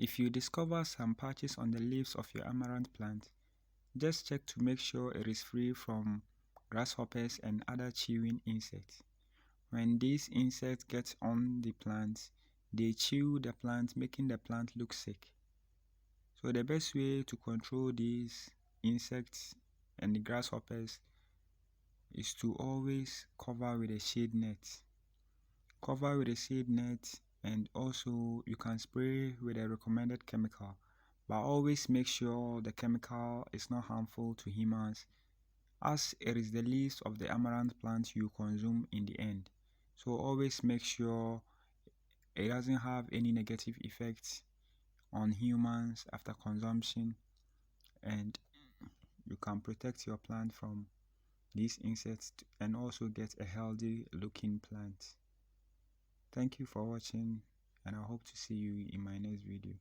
If you discover some patches on the leaves of your amaranth plant, just check to make sure it is free from grasshoppers and other chewing insects. When these insects get on the plant, they chew the plant, making the plant look sick. So the best way to control these insects and the grasshoppers is to always cover with a shade net. Cover with a shade net, and also you can spray with a recommended chemical, but always make sure the chemical is not harmful to humans, as it is the leaves of the amaranth plant you consume in the end. So always make sure it doesn't have any negative effects on humans after consumption, and you can protect your plant from these insects and also get a healthy looking plant. Thank you for watching, and I hope to see you in my next video.